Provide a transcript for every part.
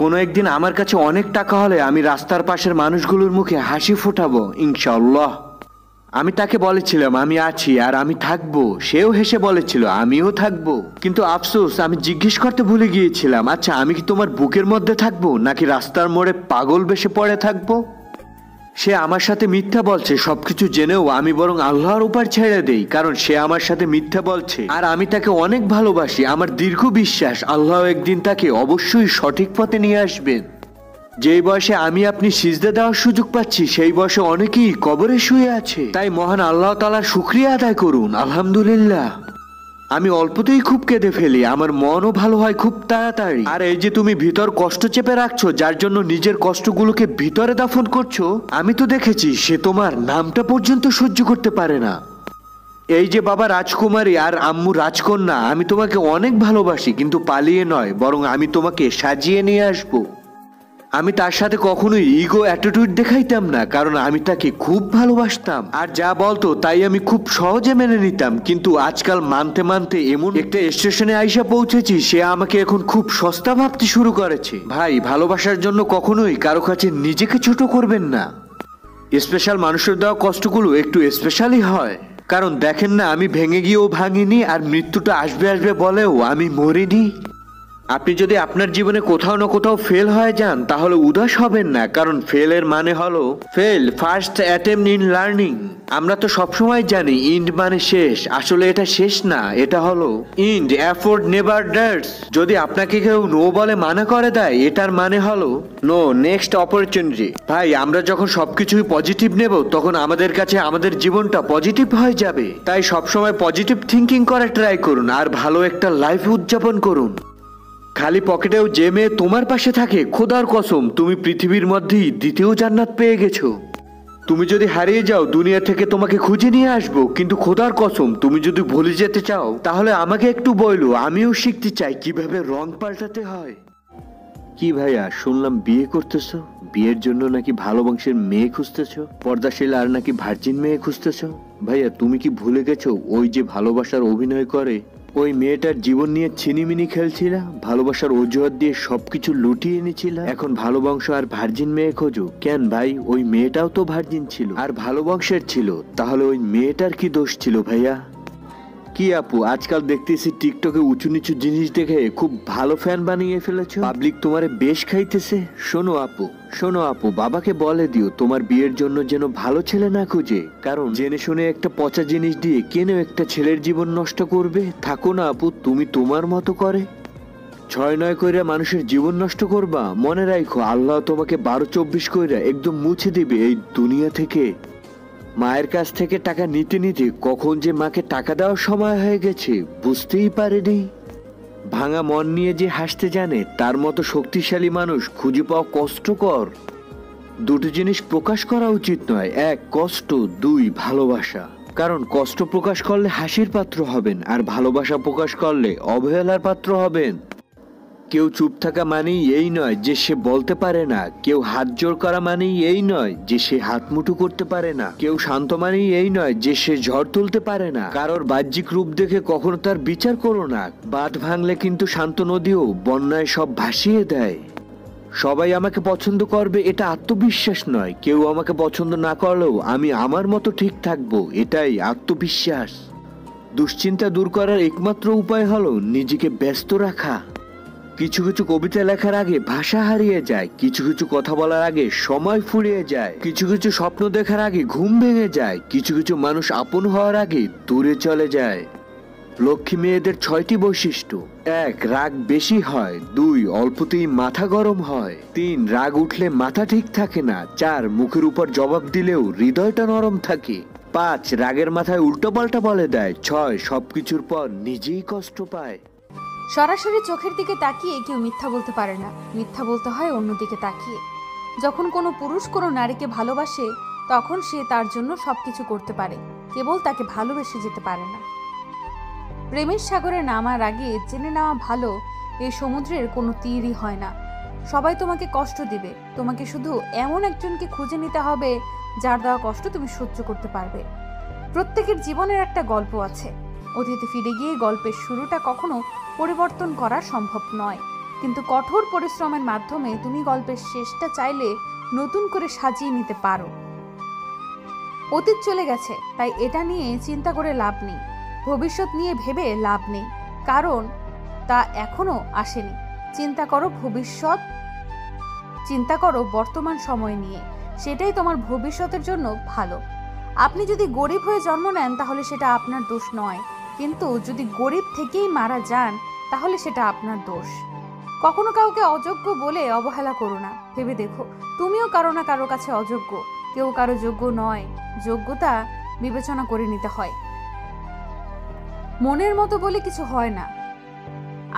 কোনো একদিন আমার কাছে অনেক টাকা হলে আমি রাস্তার পাশের মানুষগুলোর মুখে হাসি ফোটাবো ইনশাআল্লাহ। আমি তাকে বলেছিলাম আমি আছি আর আমি থাকবো, সেও হেসে বলেছিল আমিও থাকবো। কিন্তু আফসোস আমি জিজ্ঞেস করতে ভুলে গিয়েছিলাম, আচ্ছা আমি কি তোমার বুকের মধ্যে থাকবো নাকি রাস্তার মোড়ে পাগল বেশে পড়ে থাকবো? সে আমার সাথে মিথ্যা বলছে, সবকিছু জেনেও আমি বরং আল্লাহর উপর ছেড়ে দেই, কারণ সে আমার সাথে মিথ্যা বলছে আর আমি তাকে অনেক ভালোবাসি। আমার দীর্ঘ বিশ্বাস আল্লাহ একদিন তাকে অবশ্যই সঠিক পথে নিয়ে আসবেন। যেই বয়সে আমি আপনি সিজদা দেওয়ার সুযোগ পাচ্ছি সেই বয়সে অনেকেই কবরে শুয়ে আছে। তাই মহান আল্লাহ তাআলার শুকরিয়া আদায় করুন, আলহামদুলিল্লাহ। আমি অল্পতেই খুব কেঁদে ফেলি, আমার মনও ভালো হয় খুব তাড়াতাড়ি। আর এই যে তুমি ভিতর কষ্ট চেপে রাখছো, যার জন্য নিজের কষ্টগুলোকে ভিতরে দাফন করছো, আমি তো দেখেছি সে তোমার নামটা পর্যন্ত সহ্য করতে পারে না। এই যে বাবা রাজকুমারী আর আম্মু রাজকন্যা, আমি তোমাকে অনেক ভালোবাসি, কিন্তু পালিয়ে নয়, বরং আমি তোমাকে সাজিয়ে নিয়ে আসবো। আমি তার সাথে কখনোই ইগো অ্যাটিটিউড দেখাইতাম না, কারণ আমি তাকে খুব ভালোবাসতাম আর যা বলতো তাই আমি খুব সহজে মেনে নিতাম। কিন্তু আজকাল মানতে মানতে এমন একটা স্টেশনে আইসা পৌঁছেছি, সে আমাকে এখন খুব সস্তা ভাবতে শুরু করেছে। ভাই, ভালোবাসার জন্য কখনোই কারো কাছে নিজেকে ছোট করবেন না। স্পেশাল মানুষের দেওয়া কষ্টগুলো একটু স্পেশালই হয়, কারণ দেখেন না আমি ভেঙে গিয়েও ভাঙিনি, আর মৃত্যুটা আসবে আসবে বলেও আমি মরিনি। আপনি যদি আপনার জীবনে কোথাও না কোথাও ফেল হয়ে যান তাহলে উদাস হবেন না, কারণ ফেলের মানে হলো fail first attempt in learning. আমরা তো সবসময় জানি ইন্ড মানে শেষ, আসলে এটা শেষ না, এটা হলো ইন্ড এফোর্ট নেভার ডার্স। যদি আপনাকে কেউ নো বলে মানা করে দেয়, এটার মানে হলো নো নেক্সট অপরচুনিটি। ভাই, আমরা যখন সবকিছুই পজিটিভ নেব তখন আমাদের কাছে আমাদের জীবনটা পজিটিভ হয়ে যাবে। তাই সবসময় পজিটিভ থিঙ্কিং করে ট্রাই করুন আর ভালো একটা লাইফ উদযাপন করুন। খালি পকেটেও যে মেয়ে তোমার পাশে থাকে, খোদার কসম তুমি পৃথিবীর মধ্যেই দ্বিতীয় জান্নাত পেয়ে গেছো। তুমি যদি হারিয়ে যাও দুনিয়া থেকে তোমাকে খুঁজে নিয়ে আসবো, কিন্তু খোদার কসম তুমি যদি ভুলে যেতে চাও তাহলে আমাকে একটু বলো, আমিও শিখতে চাই কিভাবে রং পাল্টাতে হয়। কি ভাইয়া, শুনলাম বিয়ে করতেছো, বিয়ের জন্য নাকি ভালো বংশের মেয়ে খুঁজতেছো, পর্দাশীল আর নাকি ভার্জিন মেয়ে খুঁজতেছো। ভাইয়া, তুমি কি ভুলে গেছো ওই যে ভালোবাসার অভিনয় করে ওই মেয়েটার জীবন নিয়ে ছিনিমিনি খেলছিলা, ভালোবাসার অজুহাত দিয়ে সবকিছু লুটিয়ে এনেছিলা। এখন ভালো বংশ আর ভার্জিন মেয়ে খোঁজো কেন ভাই? ওই মেয়েটাও তো ভার্জিন ছিল আর ভালো বংশের ছিল, তাহলে ওই মেয়েটার কি দোষ ছিল ভাইয়া? কি আপু, আজকাল দেখতেছি টিকটকে উঁচু নিচু জিনিস দেখে খুব ভালো ফ্যান বানিয়ে ফেলেছো, পাবলিক তোমারে বেশ খাইতেছে। শোনো আপু, বাবাকে বলে দিও তোমার বিয়ের জন্য যেন ভালো ছেলে না খুঁজে, কারণ জেনে শুনে একটা পচা জিনিস দিয়ে কেন একটা ছেলের জীবন নষ্ট করবে। থাকো না আপু তুমি তোমার মতো করে, 6-9 কইরা মানুষের জীবন নষ্ট করবা। মনে রাখো আল্লাহ তোমাকে 12-24 কইরা একদম মুছে দিবে এই দুনিয়া থেকে। মায়ের কাছ থেকে টাকা নিতে নিতে কখন যে মাকে টাকা দেওয়ার সময় হয়ে গেছে বুঝতেই পারেনি। ভাঙা মন নিয়ে যে হাসতে জানে তার মতো শক্তিশালী মানুষ খুঁজে পাওয়া কষ্টকর। দুটো জিনিস প্রকাশ করা উচিত নয়, 1 কষ্ট, 2 ভালোবাসা। কারণ কষ্ট প্রকাশ করলে হাসির পাত্র হবেন আর ভালোবাসা প্রকাশ করলে অবহেলার পাত্র হবেন। কেউ চুপ থাকা মানেই এই নয় যে সে বলতে পারে না, কেউ হাত জোড় করা মানেই এই নয় যে সে হাত মুঠো করতে পারে না, কেউ শান্ত মানেই এই নয় যে সে ঝড় তুলতে পারে না। কারোর বাহ্যিক রূপ দেখে কখনো তার বিচার করো না, বাঁধ ভাঙলে কিন্তু শান্ত নদীও বন্যায় সব ভাসিয়ে দেয়। সবাই আমাকে পছন্দ করবে এটা আত্মবিশ্বাস নয়, কেউ আমাকে পছন্দ না করলেও আমি আমার মতো ঠিক থাকবো, এটাই আত্মবিশ্বাস। দুশ্চিন্তা দূর করার একমাত্র উপায় হলো নিজেকে ব্যস্ত রাখা। কিছু কিছু কবিতা লেখার আগে ভাষা হারিয়ে যায়, কিছু কিছু কথা বলার আগে সময় ফুরিয়ে যায়, কিছু কিছু স্বপ্ন দেখার আগে ঘুম ভেঙে যায়, কিছু কিছু মানুষ আপন হওয়ার আগে দূরে চলে যায়। লক্ষ্মী মেয়েদের 6টি বৈশিষ্ট্য: 1 রাগ বেশি হয়, 2 অল্পতেই মাথা গরম হয়, 3 রাগ উঠলে মাথা ঠিক থাকে না, 4 মুখের উপর জবাব দিলেও হৃদয়টা নরম থাকে, 5 রাগের মাথায় উল্টোপাল্টা বলে দেয়, 6 সবকিছুর পর নিজেই কষ্ট পায়। সরাসরি চোখের দিকে তাকিয়ে কেউ মিথ্যা বলতে পারে না, মিথ্যা বলতে হয় অন্যদিকে তাকিয়ে। যখন কোনো পুরুষ কোনো নারীকে ভালোবাসে তখন সে তার জন্য সবকিছু করতে পারে, কেবল তাকে ভালোবেসে যেতে পারে না। প্রেমের সাগরে নামার আগে জেনে নেওয়া ভালো, এই সমুদ্রের কোনো তীরই হয় না। সবাই তোমাকে কষ্ট দিবে, তোমাকে শুধু এমন একজনকে খুঁজে নিতে হবে যার দেওয়া কষ্ট তুমি সহ্য করতে পারবে। প্রত্যেকের জীবনের একটা গল্প আছে, অতীতে ফিরে গিয়ে গল্পের শুরুটা কখনো পরিবর্তন করা সম্ভব নয়, কিন্তু কঠোর পরিশ্রমের মাধ্যমে তুমি গল্পের শেষটা চাইলে নতুন করে সাজিয়ে নিতে পারো। অতীত চলে গেছে, তাই এটা নিয়ে চিন্তা করে লাভ নেই। ভবিষ্যৎ নিয়ে ভেবে লাভ নেই, কারণ তা এখনো আসেনি। চিন্তা করো বর্তমান সময় নিয়ে, সেটাই তোমার ভবিষ্যতের জন্য ভালো। আপনি যদি গরিব হয়ে জন্ম নেন তাহলে সেটা আপনার দোষ নয়, কিন্তু যদি গরিব থেকেই মারা যান তাহলে সেটা আপনার দোষ। কখনো কাউকে অযোগ্য বলে অবহেলা করো না। ভেবে দেখো, তুমিও কারো না কারো কাছে অযোগ্য। কেউ কারো যোগ্য নয়, যোগ্যতা বিবেচনা করে নিতে হয়। মনের মতো বলে কিছু হয় না,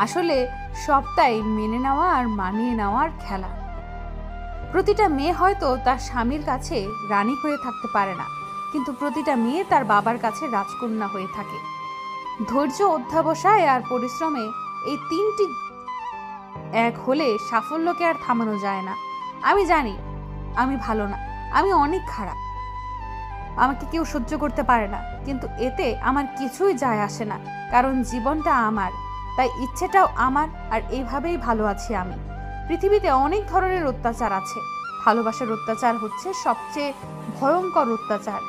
আসলে সবটাই মেনে নেওয়া আর মানিয়ে নেওয়ার খেলা। প্রতিটা মেয়ে হয়তো তার স্বামীর কাছে রানী হয়ে থাকতে পারে না, কিন্তু প্রতিটা মেয়ে তার বাবার কাছে রাজকন্যা হয়ে থাকে। ধৈর্য, অধ্যাবসায় আর পরিশ্রমে এই তিনটি এক হলে সাফল্যকে আর থামানো যায় না। আমি জানি আমি ভালো না, আমি অনেক খারাপ, আমাকে কেউ সহ্য করতে পারে না, কিন্তু এতে আমার কিছুই যায় আসে না, কারণ জীবনটা আমার, তাই ইচ্ছেটাও আমার, আর এইভাবেই ভালো আছি আমি। পৃথিবীতে অনেক ধরনের অত্যাচার আছে, ভালোবাসার অত্যাচার হচ্ছে সবচেয়ে ভয়ঙ্কর অত্যাচার।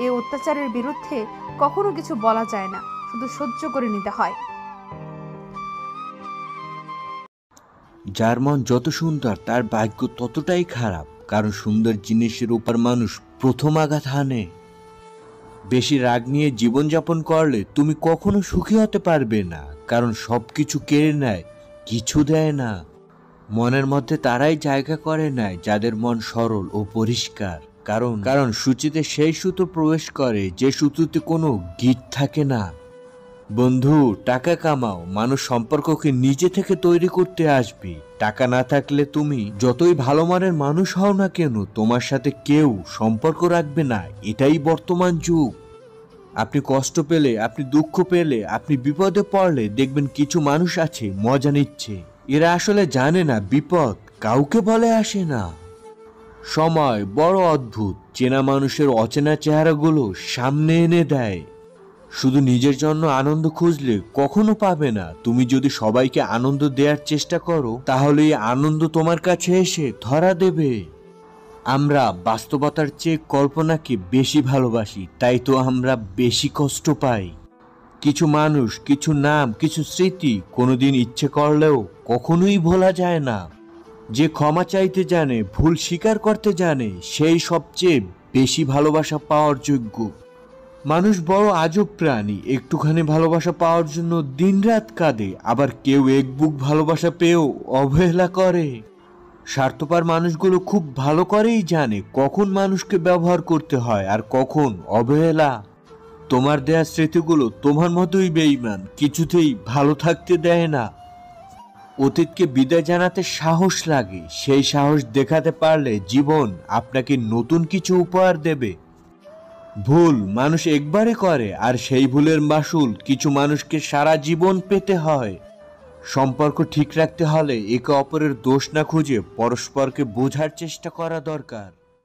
এই অত্যাচারের বিরুদ্ধে কখনো কিছু বলা যায় না, শুধু সহ্য করে নিতে হয়। যার মন যত সুন্দর তার ভাগ্য ততটাই খারাপ, কারণ সুন্দর জিনিসের উপর মানুষ প্রথম আঘাত হানে। বেশি রাগ নিয়ে জীবনযাপন করলে তুমি কখনো সুখী হতে পারবে না, কারণ সবকিছু কেড়ে নেয়, কিছু দেয় না। মনের মধ্যে তারাই জায়গা করে নেয় যাদের মন সরল ও পরিষ্কার, কারণ সূচিতে সেই সুতো প্রবেশ করে যে সুতোতে কোনো গিট থাকে না। বন্ধু, টাকা কামাও, মানুষ সম্পর্ককে নিজে থেকে তৈরি করতে আসবে। টাকা না থাকলে তুমি যতই ভালো মানের মানুষ হও না কেন, তোমার সাথে কেউ সম্পর্ক রাখবে না। এটাই বর্তমান যুগ। আপনি কষ্ট পেলে, আপনি দুঃখ পেলে, আপনি বিপদে পড়লে দেখবেন কিছু মানুষ আছে মজা নিচ্ছে। এরা আসলে জানে না বিপদ কাউকে বলে আসে না। সময় বড় অদ্ভুত, চেনা মানুষের অচেনা চেহারাগুলো সামনে এনে দেয়। শুধু নিজের জন্য আনন্দ খুঁজলে কখনো পাবে না। তুমি যদি সবাইকে আনন্দ দেওয়ার চেষ্টা করো, তাহলে এই আনন্দ তোমার কাছে এসে ধরা দেবে। আমরা বাস্তবতার চেয়ে কল্পনাকে বেশি ভালোবাসি, তাই তো আমরা বেশি কষ্ট পাই। কিছু মানুষ, কিছু নাম, কিছু স্মৃতি কোনোদিন ইচ্ছে করলেও কখনোই ভোলা যায় না। যে ক্ষমা চাইতে জানে, ভুল স্বীকার করতে জানে, সেই সবচেয়ে বেশি ভালোবাসা পাওয়ার যোগ্য। মানুষ বড় আজব প্রাণী, একটুখানি ভালোবাসা পাওয়ার জন্য দিনরাত কাঁদে, আবার কেউ এক বুক ভালোবাসা পেয়েও অবহেলা করে। স্বার্থপর মানুষগুলো খুব ভালো করেই জানে কখন মানুষকে ব্যবহার করতে হয় আর কখন অবহেলা। তোমার দেয়া স্মৃতিগুলো তোমার মতোই বেঈমান, কিছুতেই ভালো থাকতে দেয় না। অতীতকে বিদায় জানাতে সাহস লাগে, সেই সাহস দেখাতে পারলে জীবন আপনাকে নতুন কিছু উপহার দেবে। ভুল মানুষ একবারে করে, আর সেই ভুলের মাসুল কিছু মানুষকে সারা জীবন পেতে হয়। সম্পর্ক ঠিক রাখতে হলে একে অপরের দোষ না খুঁজে পরস্পরকে বোঝার চেষ্টা করা দরকার।